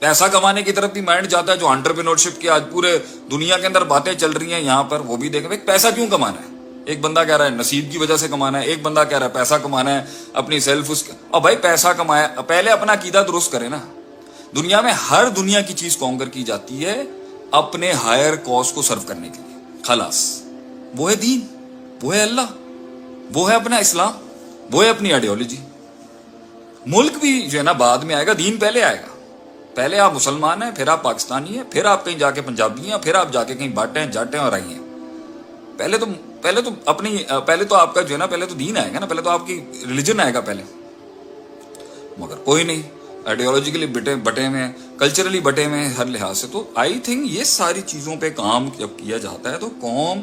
پیسہ کمانے کی طرف بھی مائنڈ جاتا ہے. جو انٹرپرینورشپ کی آج پورے دنیا کے اندر باتیں چل رہی ہیں یہاں پر, وہ بھی دیکھیں بھائی پیسہ کیوں کمانا ہے. ایک بندہ کہہ رہا ہے نصیب کی وجہ سے کمانا ہے, ایک بندہ کہہ رہا ہے پیسہ کمانا ہے اپنی سیلف اور بھائی پیسہ کمایا, پہلے اپنا عقیدہ درست کرے نا. دنیا میں ہر دنیا کی چیز کانکر کی جاتی ہے اپنے ہائر کاز کو سرو کرنے کے لیے, خلاص. وہ ہے دین, وہ ہے اللہ, وہ ہے اپنا اسلام, وہ ہے اپنی آئیڈیالوجی. ملک بھی جو ہے نا بعد میں آئے گا, دین پہلے آئے گا. پہلے آپ مسلمان ہیں, پھر آپ پاکستانی ہیں, پھر آپ کہیں جا کے پنجابی ہیں, پھر آپ جا کے کہیں باٹے ہیں, جاٹے ہیں اور آئی ہیں. پہلے تو آپ کا جو ہے نا پہلے تو دین آئے گا نا, پہلے تو آپ کی ریلیجن آئے گا پہلے. مگر کوئی نہیں, آئیڈیالوجیکلی بٹے میں, کلچرلی بٹے میں ہر لحاظ سے. تو آئی تھنک یہ ساری چیزوں پہ کام جب کیا جاتا ہے تو قوم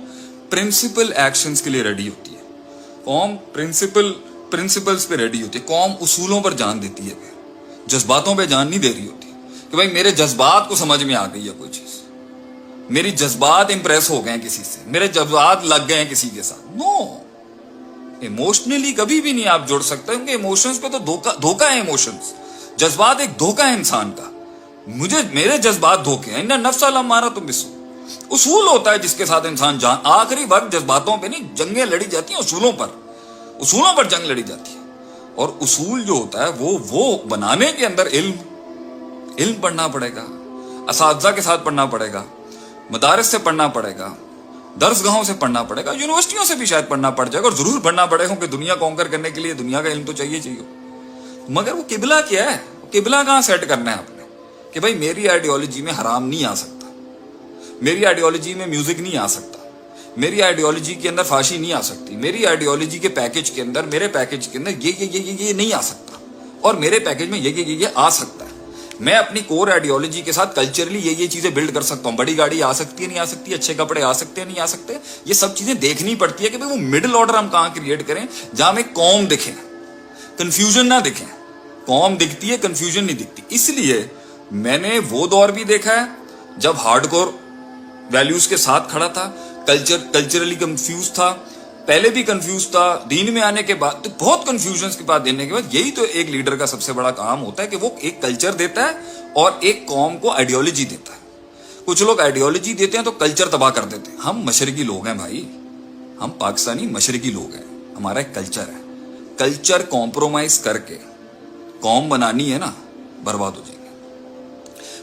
پرنسپل ایکشنز کے لیے ریڈی ہوتی ہے, قوم پرنسپلز پہ ریڈی ہوتی ہے, قوم اصولوں پر جان دیتی ہے, جذباتوں پہ جان نہیں دے رہی ہوتی کہ بھائی میرے جذبات کو سمجھ میں آ گئی ہے کوئی چیز, میری جذبات امپریس ہو گئے ہیں کسی سے, میرے جذبات لگ گئے ہیں کسی کے ساتھ. نو, ایموشنلی کبھی بھی نہیں آپ جڑ سکتے, کیونکہ ایموشنز پہ تو دھوکہ ہے. ایموشنز, جذبات ایک دھوکہ ہے انسان کا. میرے جذبات دھوکے ہیں, ان نفس لمارہ تم بسو. اصول ہوتا ہے جس کے ساتھ انسان آخری وقت جذباتوں پہ نہیں, جنگیں لڑی جاتی ہیں اصولوں پر جنگ لڑی جاتی ہے. اور اصول جو ہوتا ہے وہ بنانے کے اندر علم پڑھنا پڑے گا, اساتذہ کے ساتھ پڑھنا پڑے گا, مدارس سے پڑھنا پڑے گا, درس گاہوں سے پڑھنا پڑے گا, یونیورسٹیوں سے بھی شاید پڑھنا پڑ جائے گا, اور ضرور پڑھنا پڑے گا کہ دنیا کانکر کرنے کے لیے دنیا کا علم تو چاہیے. مگر وہ قبلہ کیا ہے, قبلہ کہاں سیٹ کرنا ہے آپ نے کہ بھائی میری آئیڈیالوجی میں حرام نہیں آ سکتا, میری آئیڈیالوجی میں میوزک نہیں آ سکتا, میری آئیڈیالوجی کے اندر فحاشی نہیں آ سکتی, میری آئیڈیالوجی کے پیکج کے اندر, میرے پیکج کے اندر یہ نہیں آ سکتا, اور میرے پیکج میں یہ آ سکتا ہے. میں اپنی کور آئیڈیالوجی کے ساتھ کلچرلی یہ چیزیں بلڈ کر سکتا ہوں. بڑی گاڑی آ سکتی ہے نہیں آ سکتی, اچھے کپڑے آ سکتے ہیں نہیں آ سکتے, یہ سب چیزیں دیکھنی پڑتی ہے کہ بھائی وہ مڈل آرڈر ہم کہاں کریٹ کریں جہاں میں قوم دکھیں, کنفیوژن نہ دکھیں. قوم دکھتی ہے, کنفیوژن نہیں دکھتی. اس لیے میں نے وہ دور بھی دیکھا ہے جب ہارڈ کور ویلیوز کے ساتھ کھڑا تھا, کلچرلی کنفیوز تھا, پہلے بھی کنفیوز تھا, دین میں آنے کے بعد تو بہت کنفیوژنس کے بعد دینے کے بعد. یہی تو ایک لیڈر کا سب سے بڑا کام ہوتا ہے کہ وہ ایک کلچر دیتا ہے اور ایک قوم کو آئیڈیالوجی دیتا ہے. کچھ لوگ آئیڈیالوجی دیتے ہیں تو کلچر تباہ کر دیتے ہیں. ہم مشرقی لوگ ہیں بھائی, ہم پاکستانی مشرقی لوگ ہیں, ہمارا ایک کلچر ہے. کلچر کمپرومائز کر کے قوم بنانی ہے نا, برباد ہو جائے گی.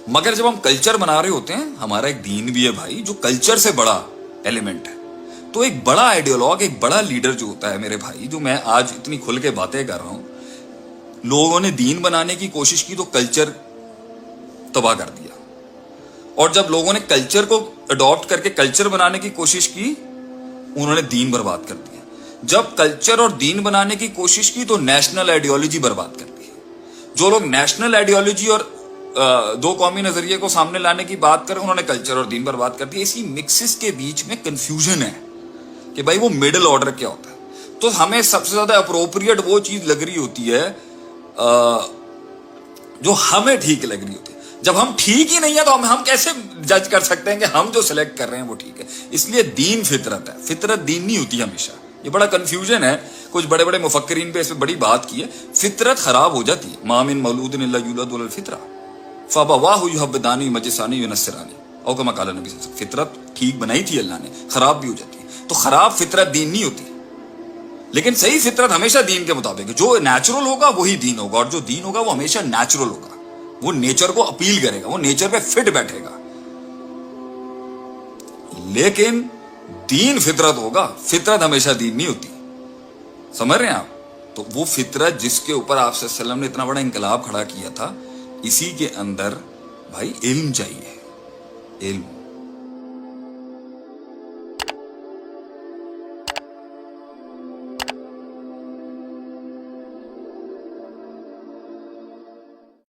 مگر جب ہم کلچر بنا رہے ہوتے ہیں, ہمارا ایک دین بھی ہے بھائی جو کلچر سے بڑا ایلیمنٹ ہے. تو ایک بڑا آئیڈیالوگ, ایک بڑا لیڈر جو ہوتا ہے میرے بھائی, جو میں آج اتنی کھل کے باتیں کر رہا ہوں, لوگوں نے دین بنانے کی کوشش کی تو کلچر تباہ کر دیا, اور جب لوگوں نے کلچر کو اڈاپٹ کر کے کلچر بنانے کی کوشش کی انہوں نے دین برباد کر دیا. جب کلچر اور دین بنانے کی کوشش کی تو نیشنل آئیڈیالوجی برباد کر دی. جو لوگ نیشنل آئیڈیالوجی اور دو قومی نظریے کو سامنے لانے کی بات کریں انہوں نے کلچر اور دین برباد کر دیا. اسی مکسز کے بیچ میں کنفیوژن ہے کہ بھائی وہ مڈل آرڈر کیا ہوتا ہے. تو ہمیں سب سے زیادہ اپروپریٹ وہ چیز لگ رہی ہوتی ہے جو ہمیں ٹھیک لگ رہی ہوتی ہے. جب ہم ٹھیک ہی نہیں ہے تو ہم کیسے جج کر سکتے ہیں کہ ہم جو سلیکٹ کر رہے ہیں وہ ٹھیک ہے. اس لیے دین فطرت ہے, فطرت دین نہیں ہوتی ہمیشہ. یہ بڑا کنفیوژن ہے, کچھ بڑے بڑے مفکرین پہ اس پہ بڑی بات کی ہے. فطرت خراب ہو جاتی ہے. ما من مولود الا یولد علی الفطرہ فابواہ یحودانی مجوسانی ینصرانی او کما قال نبی صلی اللہ علیہ وسلم. فطرت ٹھیک بنائی تھی اللہ نے, خراب بھی ہو جاتی ہے. تو خراب فطرت دین نہیں ہوتی, لیکن صحیح فطرت ہمیشہ دین کے مطابق. جو نیچرل ہوگا وہی دین ہوگا, اور جو دین ہوگا وہ ہمیشہ نیچرل ہوگا. وہ نیچر کو اپیل کرے گا, وہ نیچر پہ فٹ بیٹھے گا. لیکن دین فطرت ہوگا, فطرت ہمیشہ دین نہیں ہوتی. سمجھ رہے ہیں آپ؟ تو وہ فطرت جس کے اوپر آپ صلی اللہ علیہ وسلم نے اتنا بڑا انقلاب کھڑا کیا تھا, اسی کے اندر بھائی علم چاہیے, علم.